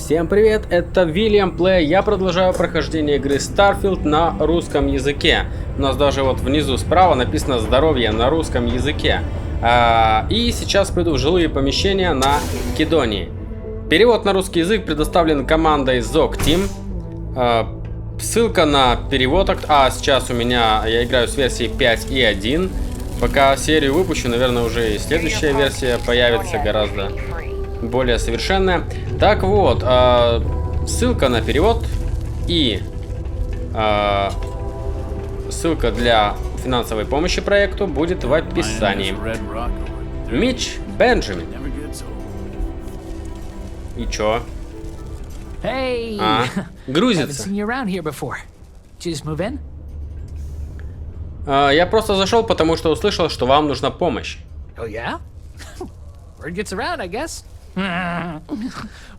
Всем привет, это William Play. Я продолжаю прохождение игры Starfield на русском языке. У нас даже вот внизу справа написано «Здоровье» на русском языке. И сейчас пойду в жилые помещения на Кидонии. Перевод на русский язык предоставлен командой ZOG Team. Ссылка на перевод. Сейчас у меня, я играю с версией 5.1. Пока серию выпущу, наверное, уже и следующая версия появится гораздо более совершенная. Так вот, ссылка на перевод и ссылка для финансовой помощи проекту будет в описании. Митч Бенджамин. И чё? Грузится. Я просто зашел, потому что услышал, что вам нужна помощь. Oh yeah? Word gets around, I guess.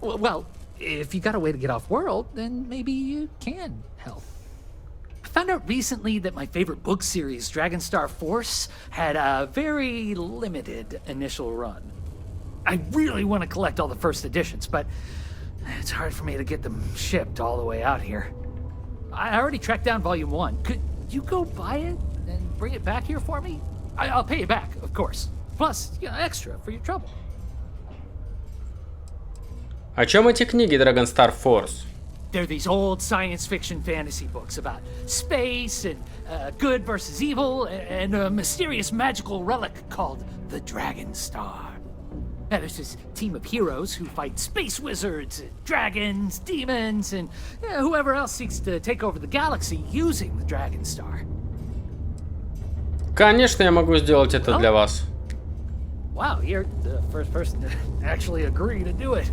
Well, if you got a way to get off world, then maybe you can help. I found out recently that my favorite book series, Dragon Star Force, had a very limited initial run. I really want to collect all the first editions, but it's hard for me to get them shipped all the way out here. I already tracked down Volume 1. Could you go buy it and bring it back here for me? I'll pay you back, of course. Plus, you know, extra for your trouble. О чем эти книги, Dragon Star Force? They're these old science fiction fantasy books about space and good versus evil and a mysterious magical relic called the Dragon Star. Now, there's this team of heroes who fight space wizards, dragons, demons, and whoever else seeks to take over the galaxy using the Dragon Star. Конечно, я могу сделать это для вас. Wow, you're the first person to actually agree to do it.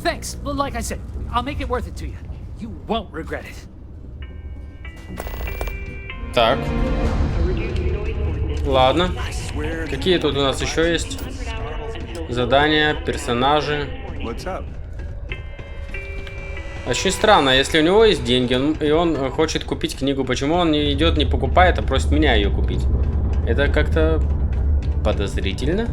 Thanks. Like I said, I'll make it worth it to you. You won't regret it. Так. Ладно. Какие тут у нас еще есть задания, персонажи? Очень странно, если у него есть деньги, и он хочет купить книгу, почему он не идет, не покупает, а просит меня ее купить? Это как-то подозрительно.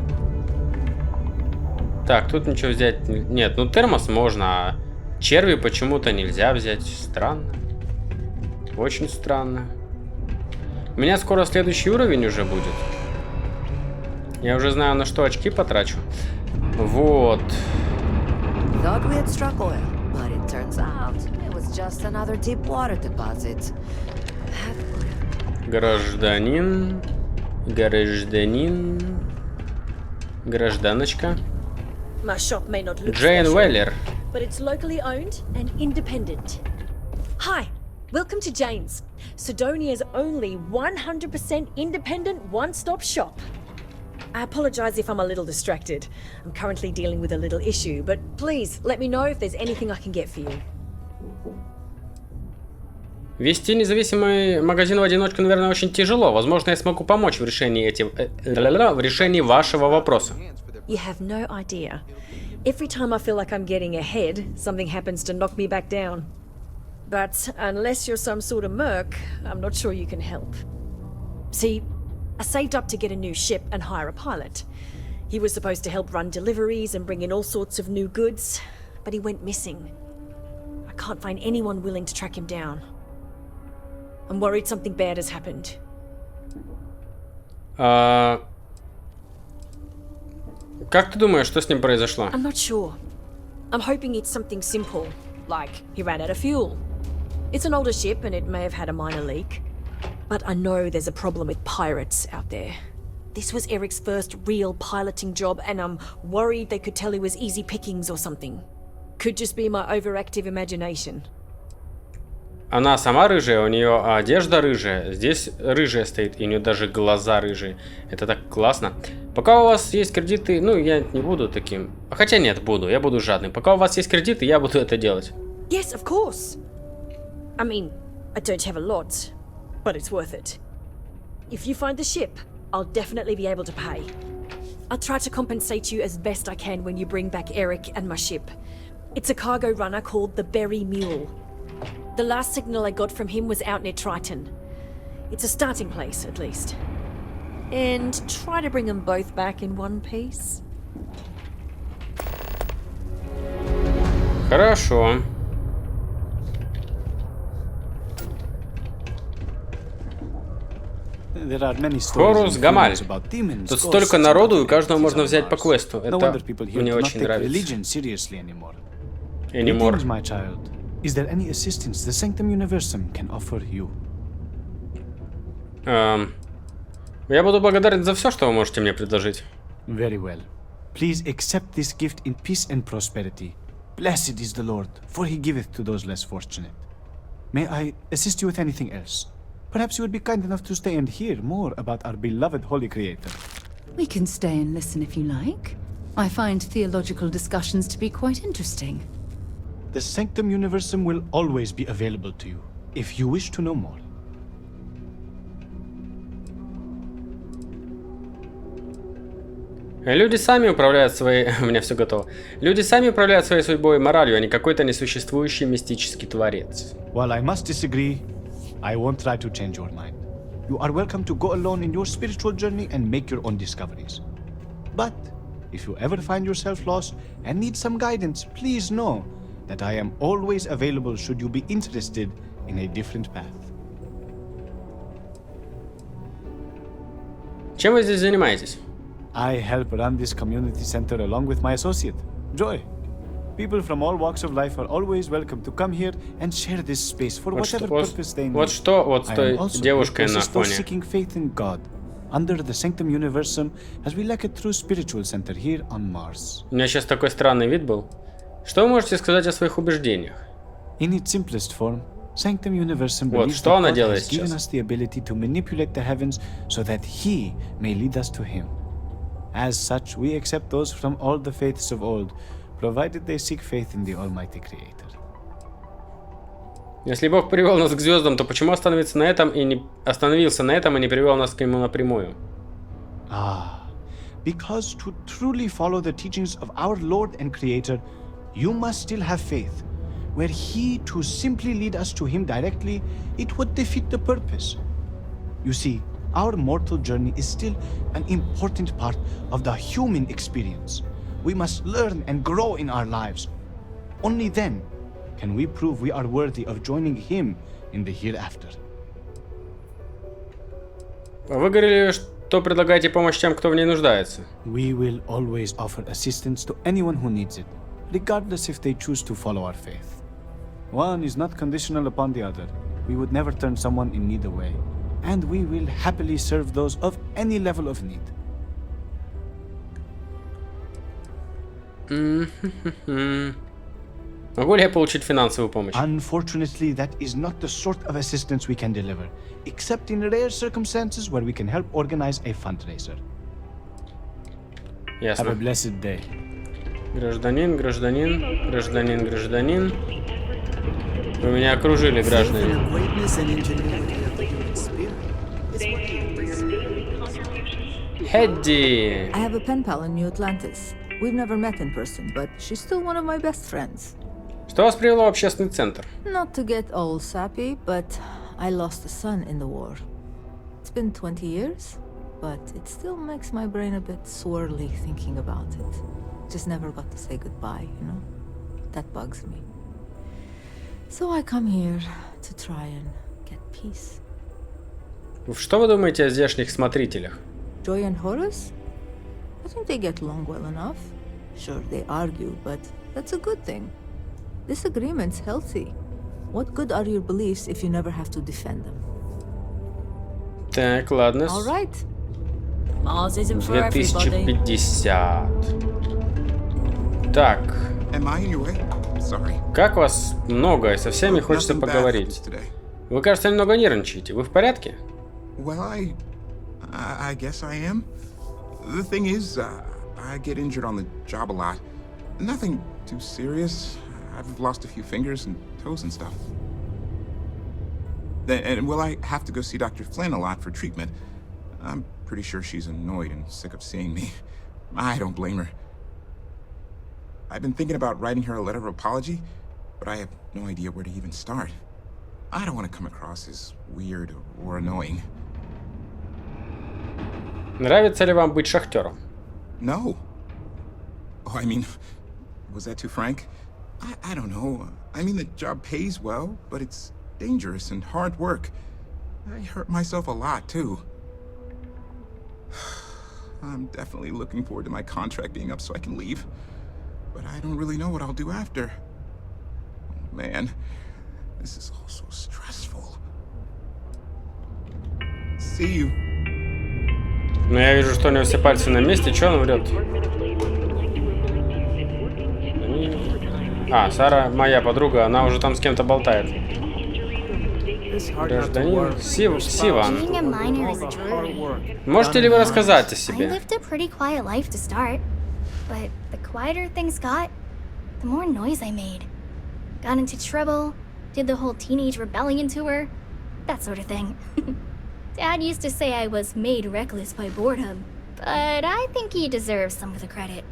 Так, тут ничего взять нет. Ну, термос можно, а черви почему-то нельзя взять. Странно. Очень странно. У меня скоро следующий уровень уже будет. Я уже знаю, на что очки потрачу. Вот. Гражданин. Гражданочка. My shop may not look Jane special, Weller. but it's locally owned and independent. Hi, welcome to Jane's, Sidonia's only 100% independent one-stop shop. I apologize if I'm a little distracted. I'm currently dealing with a little issue, but please let me know if there's anything I can get for you. Вести независимый магазин в одиночку, наверное, очень тяжело. Возможно, я смогу помочь в решении в решении вашего вопроса. You have no idea. Every time I feel like I'm getting ahead, something happens to knock me back down. But unless you're some sort of merc, I'm not sure you can help. See, I saved up to get a new ship and hire a pilot. He was supposed to help run deliveries and bring in all sorts of new goods, but he went missing. I can't find anyone willing to track him down. I'm worried something bad has happened. Как ты думаешь, что с ним произошло? I'm not sure. I'm hoping it's something simple, like he ran out of fuel. It's an older ship and it may have had a minor leak. But I know there's a problem with pirates out there. This was Eric's first real piloting job and I'm worried they could tell he was easy pickings or something. Could just be my overactive imagination. Она сама рыжая, у нее одежда рыжая, здесь рыжая стоит, и у нее даже глаза рыжие. Это так классно. Пока у вас есть кредиты, ну, я не буду таким. Хотя нет, буду, я буду жадным. Пока у вас есть кредиты, я буду это делать. Yes, of course. I mean, I don't have a lot, but it's worth it. If you find the ship, I'll definitely be able to pay. I'll try to compensate you as best I can when you bring back Eric and my ship. It's a cargo runner called the Berry Mule. The last signal I got from him was out near Triton. It's a starting place, at least. And try to bring them both back in one piece. Хорошо. Хорус Гамаль. Тут столько народу, и у каждого можно взять по квесту. Это мне очень нравится. Anymore. Я буду благодарен за все, что вы можете мне предложить. Very well. Please accept this gift in peace and prosperity. Blessed is the Lord, for he giveth to those less fortunate. May I assist you with anything else? Perhaps you would be kind enough to stay and hear more about our beloved Holy Creator. We can stay and listen if you like. I find theological discussions to be quite interesting. The Sanctum Universum will always be available to you, if you wish to know more. Люди сами управляют своей... У меня все готово. Люди сами управляют своей судьбой и моралью, а не какой-то несуществующий мистический творец. While I must disagree, I won't try to change your mind. You are welcome to go alone in your spiritual journey and make your own discoveries. But if you ever find yourself lost and need some guidance, please know that I am always available should you be interested in a different path. Чем вы здесь занимаетесь? I help run this community center along with my associate, Joy. People from all walks of life are always welcome to come here and share this space for whatever purpose they need. Вот что вот с той девушкой на фоне. Seeking faith in God under the Sanctum Universum as we lack a true spiritual center here on Mars. У меня сейчас такой странный вид был. Что вы можете сказать о своих убеждениях? In its simplest form, Sanctum Universum Вот believes что that она God делает has given сейчас. us the ability to manipulate the heavens so that He may lead us to Him. As such, we accept those from all the faiths of old, provided they seek faith in the Almighty Creator. Если Бог привел нас к звездам, то почему остановился на этом и не привел нас к нему напрямую? Because to truly follow the teachings of our Lord and Creator, you must still have faith. Were He to simply lead us to Him directly, it would defeat the purpose. You see, our mortal journey is still an important part of the human experience. We must learn and grow in our lives. Only then can we prove we are worthy of joining Him in the hereafter. Вы говорили, что предлагаете помощь тем, кто в ней нуждается. We will always offer assistance to anyone who needs it, regardless if they choose to follow our faith. One is not conditional upon the other. We would never turn someone in need away. And we will happily serve those of any level of need. Могу ли я получить финансовую помощь? Unfortunately, that is not the sort of assistance we can deliver, except in rare circumstances where we can help organize a fundraiser. Have a Ясно. blessed day. Гражданин. Вы меня окружили, граждане. Хедди! I have a pen pal in New Atlantis. We've never met in person, but she's still one of my best friends. Что вас привело в общественный центр? Not to get all sappy, but I lost a son in the war. It's been 20 years, but it still makes my brain a bit swirly thinking about it. Just never got to say goodbye, you know? That bugs me. So I come here to try and get peace. Что вы думаете о здешних смотрителях? Joy and Horace? I think they get along well enough. Sure, they argue, but that's a good thing. Disagreement's healthy. What good are your beliefs if you never have to defend them? Так, ладно. All right. Mars isn't for everybody. 2050. Так. Am I in your way? Sorry. Как вас много, и со всеми хочется Nothing bad поговорить. happens today. Вы, кажется, немного нервничаете. Вы в порядке? Well, I guess I am. The thing is, I get injured on the job a lot. Nothing too serious. I've lost a few fingers and toes and stuff. And well, I have to go see Dr. Flynn a lot for treatment. I'm pretty sure she's annoyed and sick of seeing me. I don't blame her. I've been thinking about writing her a letter of apology, but I have no idea where to even start. I don't want to come across as weird or annoying. Нравится ли вам быть шахтером? No. Oh, I mean, was that too frank? I don't know. I mean, the job pays well, but it's dangerous and hard work. I hurt myself a lot, too. I'm definitely looking forward to my contract being up so I can leave. But I don't really know what I'll do after. Oh, man, this is all so stressful. See you. Но я вижу, что у него все пальцы на месте. Чё он врет? А, Сара, моя подруга, она уже там с кем-то болтает. Гражданин Сиван. Можете ли вы рассказать о себе? But the quieter things got, the more noise I made. Got into trouble, did the whole teenage rebellion tour, that sort of thing. Dad used to say I was made reckless by boredom, but I think he deserves some of the credit.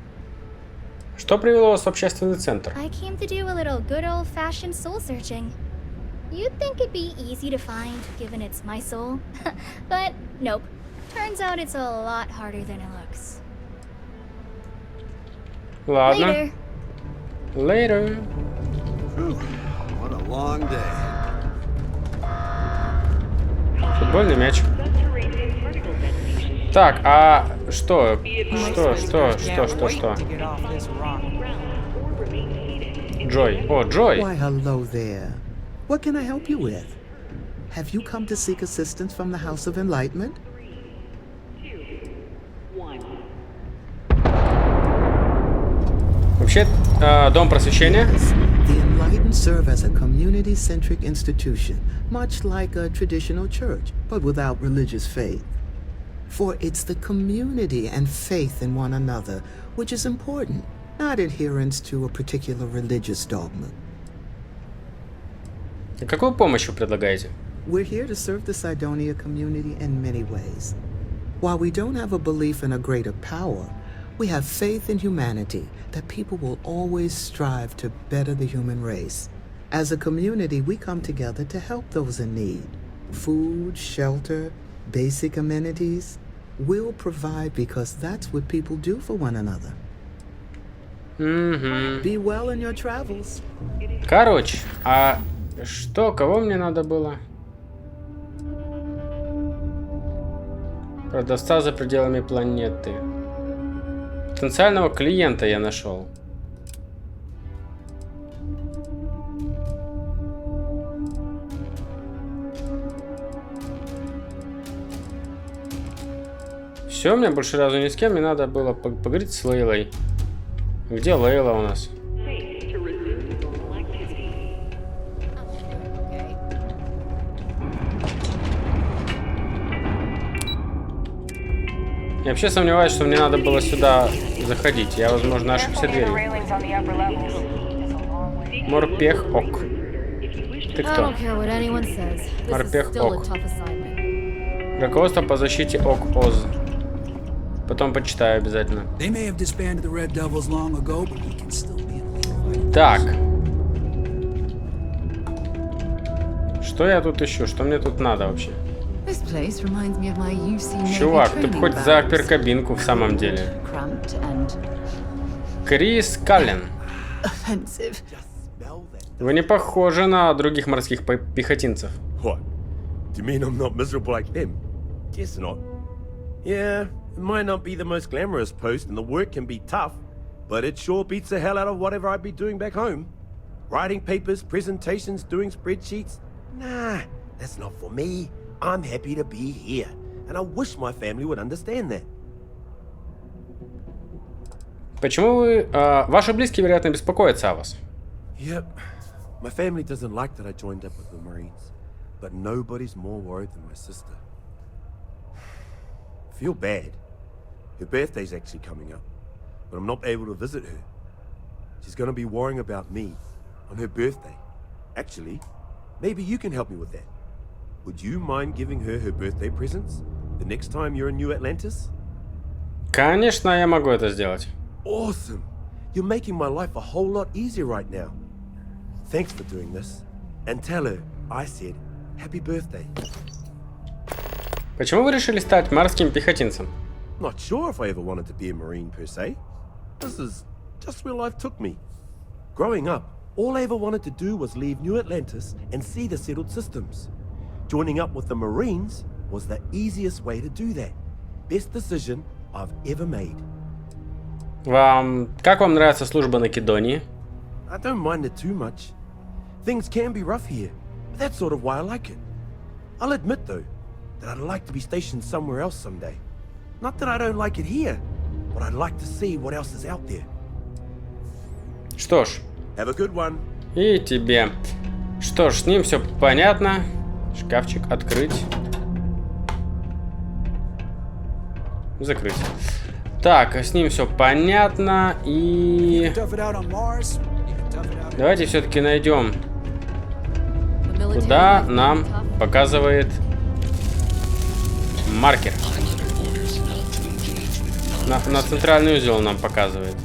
Что привело вас в общественный центр? I came to do a little good old-fashioned soul searching. You'd think it'd be easy to find, given it's my soul. But nope. Turns out it's a lot harder than it looks. Ладно. Later. What a long day. Футбольный мяч. Так, а что? Что? Джой. О, Джой. Why, hello there. What can I help you with? Have you come to seek assistance from the House of Enlightenment? Вообще, Дом просвещения. The Enlightened serve as a community-centric institution, much like a traditional church, but without religious faith. For it's the community and faith in one another which is important, not adherence to a particular religious dogma. Какую помощь вы предлагаете? We're here to serve the Cydonia community in many ways. While we don't have a belief in a greater power, we have faith in humanity, that people will always strive to better the human race. As a community, we come together to help those in need. Food, shelter, basic amenities. We'll provide because that's what people do for one another. Be well in your travels. Короче, а что, кого мне надо было? Продавца за пределами планеты. Потенциального клиента я нашел. Все, мне больше разу ни с кем не надо было поговорить с Лейлой. Где Лейла у нас? Я вообще сомневаюсь, что мне надо было сюда заходить. Я, возможно, ошибся дверью. Морпех ок. Ты кто? Морпех ок. Руководство по защите ок Оз. Потом почитаю обязательно. Так. Что я тут ищу? Что мне тут надо вообще? Чувак, ты б хоть запер кабинку в самом деле. Крис Каллен. Вы не похожи на других морских пехотинцев. It might not be the most glamorous post and the work can be tough, but it sure beats the hell out of whatever I'd be doing back home. Writing papers, presentations, doing spreadsheets? Nah, that's not for me. I'm happy to be here, and I wish my family would understand that. Почему вы... ваши близкие, вероятно, беспокоятся о вас. Yep. My family doesn't like that I joined up with the Marines, but nobody's more worried than my sister. Feel bad. Her birthday's actually coming up, but I'm not able to visit her. She's gonna be worrying about me on her birthday. Actually, maybe you can help me with that. Would you mind giving her birthday presents the next time you're in New Atlantis? Конечно, я могу это сделать. Awesome! You're making my life a whole lot easier right now. Thanks for doing this. And tell her I said happy birthday. Почему вы решили стать морским пехотинцем? Not sure if I ever wanted to be a Marine per se. This is just where life took me. Growing up, All I ever wanted to do was leave New Atlantis and see the settled systems. Joining up with the Marines was the easiest way to do that. Best decision I've ever made. Как вам нравится служба на Кидонии? I don't mind it too much. Things can be rough here, but that's sort of why I like it. I'll admit, though, that I'd like to be stationed somewhere else someday. Not that I don't like it here, but I'd like to see what else is out there. Что ж. Have a good one. И тебе. Что ж, с ним все понятно. Шкафчик открыть. Закрыть. Так, с ним все понятно. И... Давайте все-таки найдем, куда нам показывает маркер. На центральный узел нам показывает.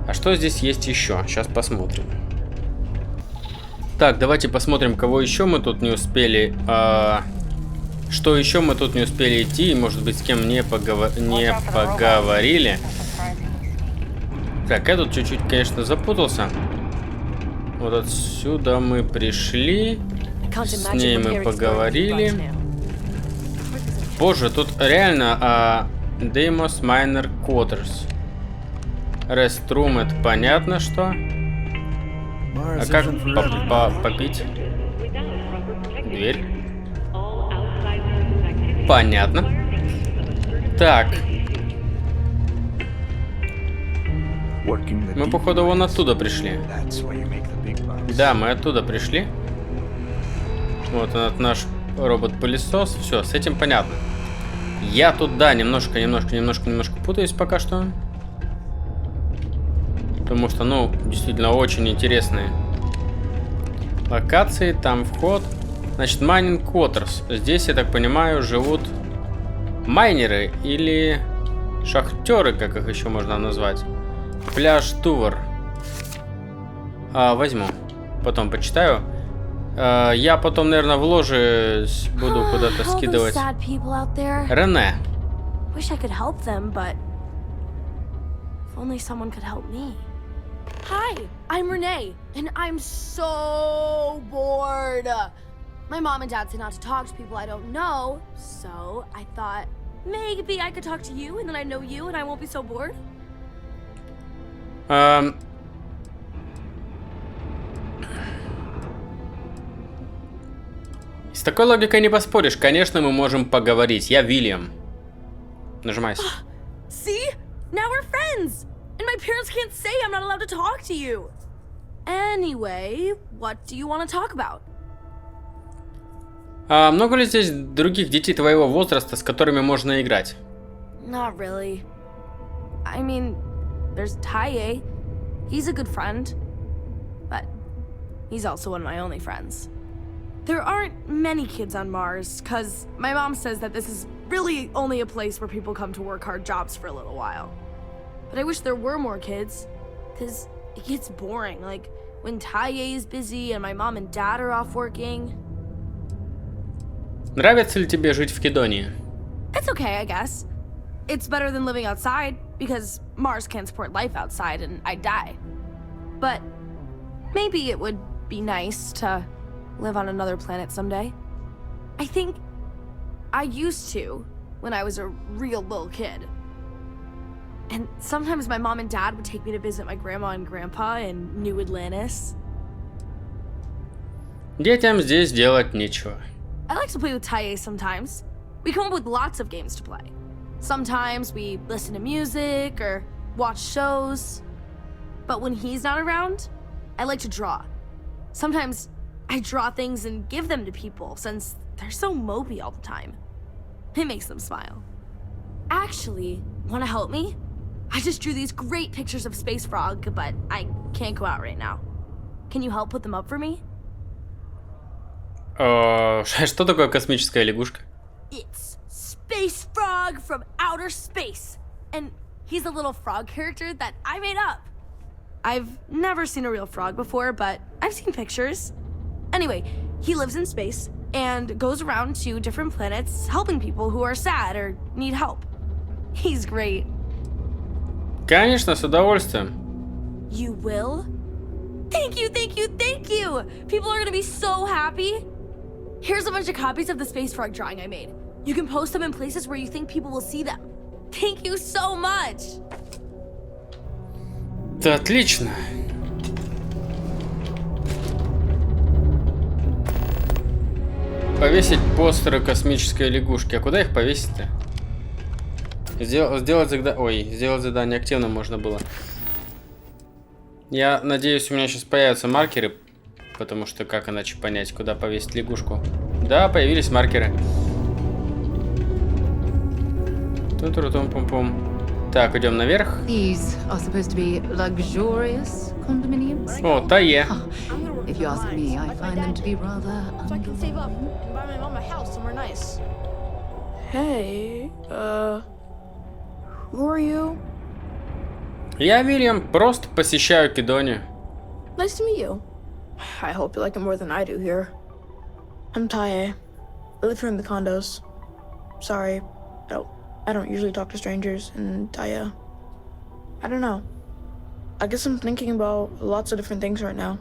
А что здесь есть еще? Сейчас посмотрим. Так, давайте посмотрим, кого еще мы тут не успели... Что еще мы тут не успели идти, и, может быть, с кем не поговорили. Так, я тут чуть-чуть, конечно, запутался. Вот отсюда мы пришли. С ней мы поговорили. Боже, тут реально Demos Minor Quarters. Restroom, это понятно, что. А как попить? Дверь. Понятно. Так. Мы, походу, вон оттуда пришли. Да, мы оттуда пришли. Вот он, наш робот-пылесос. Все, с этим понятно. Я тут, да, немножко путаюсь пока что. Потому что, ну, действительно, очень интересные локации. Там вход. Значит, Mining Quarters. Здесь, я так понимаю, живут майнеры или шахтеры, как их еще можно назвать. Пляж Тувер. Возьму. Потом почитаю. Я потом, наверное, в ложе буду куда-то скидывать. Рене. Hi, I'm Renee, and I'm so bored. My mom and dad say not to talk to people I don't know, so I thought maybe I could talk to you, and then I know you, and I won't be so bored. С такой логикой не поспоришь. Конечно, мы можем поговорить. Я Вильям. Нажимайся. See? Now we're friends! And my parents can't say I'm not allowed to talk to you. Anyway, what do you want to talk about? Много ли здесь других детей твоего возраста, с которыми можно играть? Not really. I mean, there's Taye. He's a good friend. But he's also one of my only friends. There aren't many kids on Mars, because my mom says that this is really only a place where people come to work hard jobs for a little while. But I wish there were more kids, because it gets boring, like when Taye is busy and my mom and dad are off working. Нравится ли тебе жить в Кидонии? It's okay, I guess. It's better than living outside, because Mars can't support life outside and I'd die. But maybe it would be nice to live on another planet someday. I think I used to when I was a real little kid. And sometimes my mom and dad would take me to visit my grandma and grandpa in New Atlantis. Детям здесь делать нечего. I like to play with Taye sometimes. We come up with lots of games to play. Sometimes we listen to music or watch shows. But when he's not around, I like to draw. Sometimes I draw things and give them to people since they're so mopey all the time. It makes them smile. Actually, want to help me? I just drew these great pictures of Space Frog, but I can't go out right now. Can you help put them up for me? Что такое космическая лягушка? It's Space Frog from outer space. And he's a little frog character that I made up. I've never seen a real frog before, but I've seen pictures. Anyway, he lives in space and goes around to different planets helping people who are sad or need help. He's great. Конечно, с удовольствием. You will? Thank Thank you, thank you, thank you! People are gonna be so happy. Here's a bunch of copies of the space frog drawing I made. You can post them in places where you think people will see them. Thank you so much! Да, отлично. Повесить постеры космической лягушки. А куда их повесить-то? Сделать задание активно можно было. Я надеюсь, у меня сейчас появятся маркеры, потому что как иначе понять, куда повесить лягушку? Да, появились маркеры. Ту-ту-ру-тум-пум-пум. Так, идем наверх. These are supposed to be luxurious condominiums. О, Тае. If you ask me, I find them to be rather So I can save up and buy my mom a house somewhere nice. Hey, who are you? Я Вильям, просто посещаю Кидонию. Nice to meet you. I hope you like it more than I do here. I'm Taye. I live here in the condos. Sorry, I don't usually talk to strangers, and I don't know. I guess I'm thinking about lots of different things right now.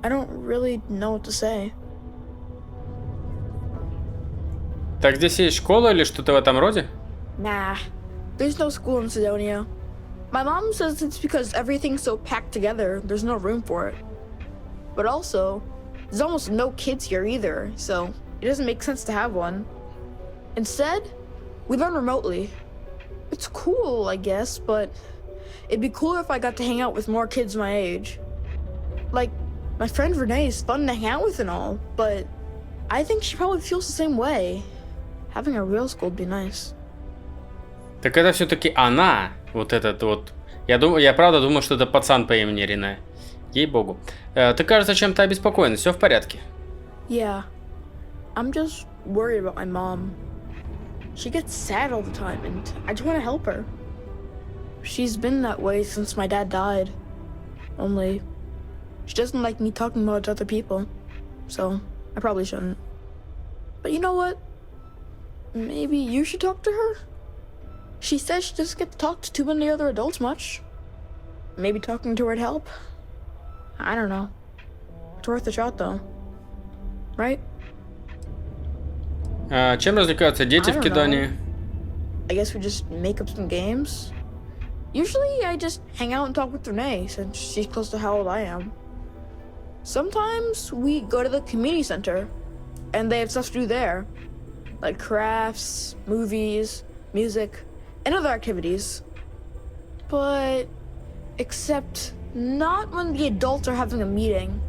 I don't really know what to say. Так здесь есть школа или что-то в этом роде? Nah, there's no school in Sidonia. My mom says it's because everything's so packed together, there's no room for it. But also, there's almost no kids here either, so it doesn't make sense to have one. Instead, we learn remotely. It's cool, I guess, but it'd be cooler if I got to hang out with more kids my age. Like, my friend Renee is fun to hang out with and all, but I think she probably feels the same way. Having a real school would be nice. Так это все-таки она, вот этот вот. Я правда думаю, что это пацан по имени Рене. Ей-богу. Ты, кажется, чем-то обеспокоен. Все в порядке? Yeah. I'm just worried about my mom. She gets sad all the time, and I just want to help her. She's been that way since my dad died. Only, she doesn't like me talking about it to other people. So, I probably shouldn't. But you know what? Maybe you should talk to her? She says she doesn't get to talk to too many other adults much. Maybe talking to her'd help. I don't know. It's worth a shot, though. Right? Чем развлекаются дети в Кидонии? I guess we just make up some games. Usually I just hang out and talk with Renee since she's close to how old I am. Sometimes we go to the community center and they have stuff to do there. Like crafts, movies, music, and other activities. But except not when the adults are having a meeting.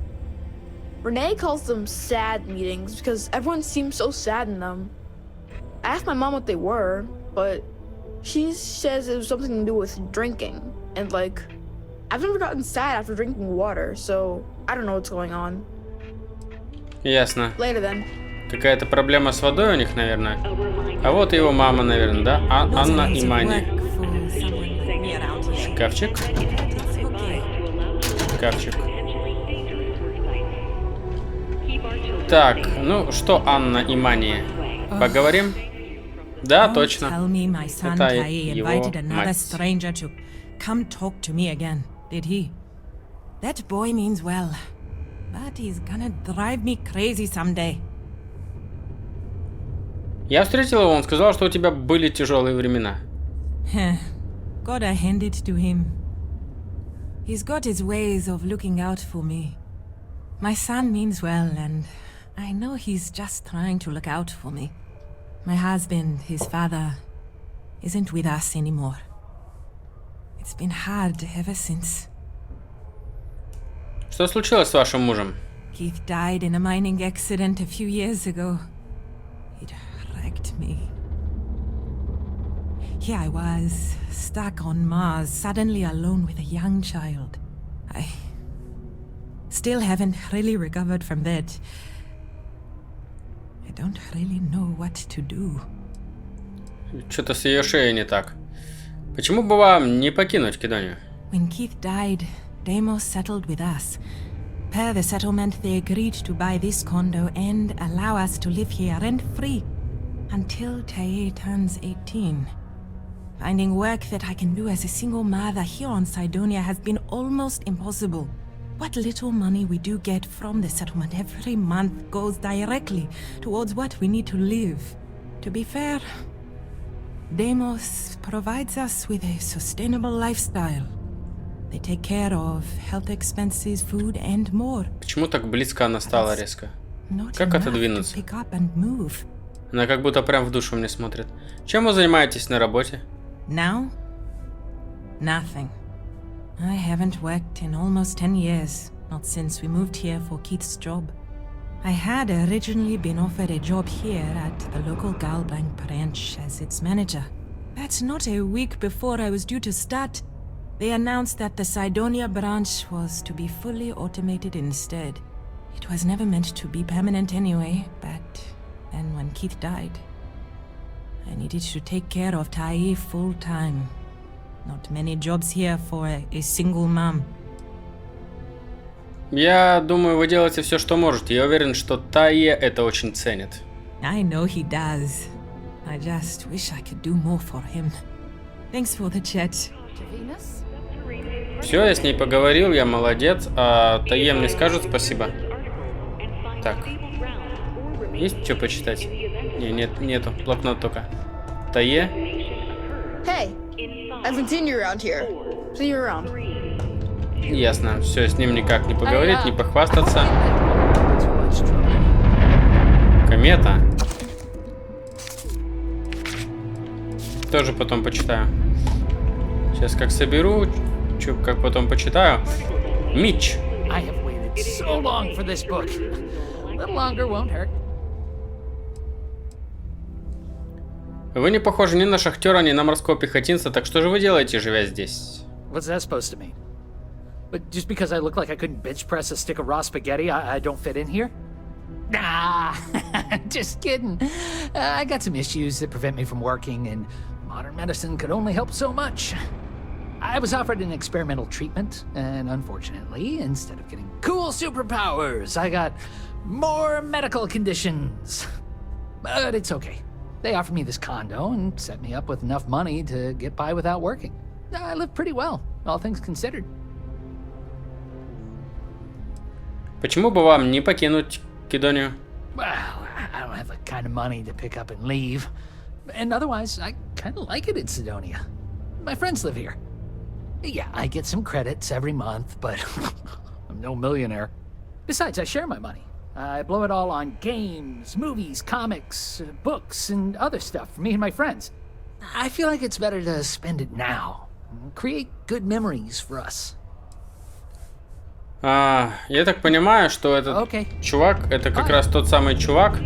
Renee calls them sad meetings because everyone seems so sad in them. I asked my mom what they were, but she says it was something to do with drinking. And like, I've never gotten sad after drinking water, so I don't know what's going on. Ясно. Later then. Какая-то проблема с водой у них, наверное. А вот и его мама, наверное, да? Анна и Мани. Шкафчик. Шкафчик. Так, ну что, Анна и Мани, поговорим? Да, точно. Это его мать. Stranger to come talk to me again, did he? That boy means well, but he's gonna drive me crazy someday. Я встретил его, он сказал, что у тебя были тяжелые времена. Gotta hand it to him. He's got his ways of looking out for me. My son means well, and I know he's just trying to look out for me. My husband, his father, isn't with us anymore. It's been hard ever since. Что случилось с вашим мужем? Keith died in a mining accident a few years ago. It wrecked me. Here I was, stuck on Mars, suddenly alone with a young child. I still haven't really recovered from that. I don't really know what to do. Что-то с ее шеей не так. Почему бы вам не покинуть Кидонию? When Keith died, Deimos settled with us. Per the settlement, they agreed to buy this condo and allow us to live here rent-free until Tae turns 18. Finding work that I can do as a single mother here on Sidonia has been almost impossible. What little money we do get from the settlement every month goes directly towards what we need to live. To be fair, Deimos provides us with a sustainable lifestyle. They take care of health expenses, food, and more. Почему так близко она стала резко? Как отодвинуться? Она как будто прям в душу мне смотрит. Чем вы занимаетесь на работе? Now? Nothing. I haven't worked in almost 10 years, not since we moved here for Keith's job. I had originally been offered a job here at the local Galbank branch as its manager. But not a week before I was due to start, they announced that the Cydonia branch was to be fully automated instead. It was never meant to be permanent anyway, but then when Keith died, I needed to take care of Tai full time. Not many jobs here for a single mom. Я думаю, вы делаете все, что можете. Я уверен, что Тае это очень ценит. I know he does. I just wish I could do more for him. Thanks for the chat. Все, я с ней поговорил, я молодец. А Тае мне скажут спасибо. Так. Есть что почитать? Не, нету. Блокнот только. Тае. Hey, I haven't seen you around here. See you around. Ясно. Все, с ним никак не поговорить, не похвастаться. Комета. Тоже потом почитаю. Сейчас как соберу, как потом почитаю. Мич. Вы не похожи ни на шахтера, ни на морского пехотинца, так что же вы делаете, живя здесь? What's that supposed to mean? But just because I look like I couldn't bench press a stick of raw spaghetti, I don't fit in here? Nah, just kidding. I got some issues that prevent me from working, and modern medicine could only help so much. I was offered an experimental treatment, and unfortunately, instead of getting cool superpowers, I got more medical conditions. But it's okay. They offered me this condo and set me up with enough money to get by without working. I live pretty well, all things considered. Почему бы вам не покинуть Кидонию? Well, I don't have the kind of money to pick up and leave. And otherwise, I kind of like it in Sidonia. My friends live here. Yeah, I get some credits every month, but I'm no millionaire. Besides, I share my money. I blow it all on games, movies, comics, books, and other stuff for me and my friends. I feel like it's better to spend it now. Create good memories for us. Я так понимаю, что этот чувак, это как раз тот самый чувак,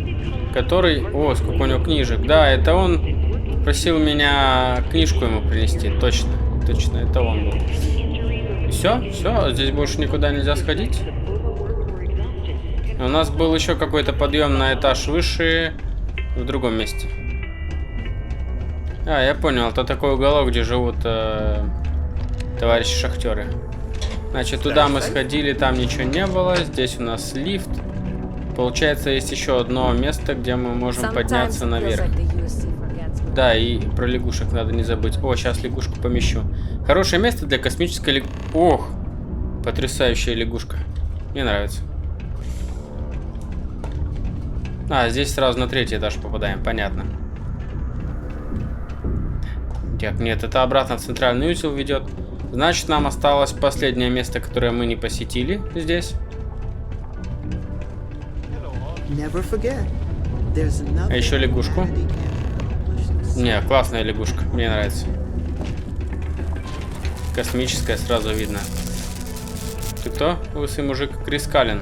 который... О, сколько у него книжек. Да, это он просил меня книжку ему принести. Точно, это он был. Все, здесь больше никуда нельзя сходить. У нас был еще какой-то подъем на этаж выше в другом месте. Я понял, это такой уголок, где живут товарищи шахтеры. Значит, туда мы сходили, там ничего не было. Здесь у нас лифт. Получается, есть еще одно место, где мы можем подняться наверх. Да, и про лягушек надо не забыть. О, сейчас лягушку помещу. Хорошее место для космической лягушки. Ох, потрясающая лягушка. Мне нравится. Здесь сразу на 3-й этаж попадаем, понятно. Так, нет, это обратно в центральный узел ведет. Значит, нам осталось последнее место, которое мы не посетили здесь. А еще лягушку. Не, классная лягушка, мне нравится. Космическая, сразу видно. Ты кто? Лысый мужик Крис Каллен.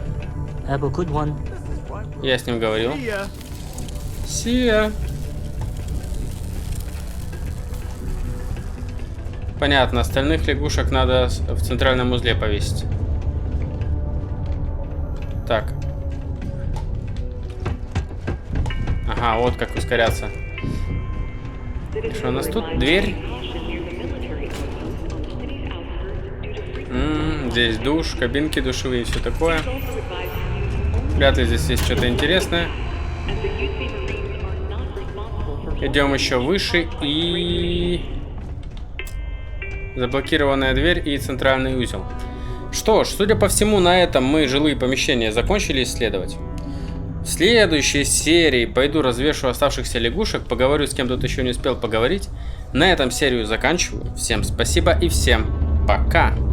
Я с ним говорил. Сия. Понятно, остальных лягушек надо в центральном узле повесить. Так. Ага, вот как ускоряться. Что у нас тут? Дверь. Здесь душ, кабинки душевые и все такое. Вряд ли здесь есть что-то интересное. Идем еще выше и... Заблокированная дверь и центральный узел. Что ж, судя по всему, на этом мы жилые помещения закончили исследовать. В следующей серии пойду развешу оставшихся лягушек, поговорю с кем тут еще не успел поговорить. На этом серию заканчиваю. Всем спасибо и всем пока.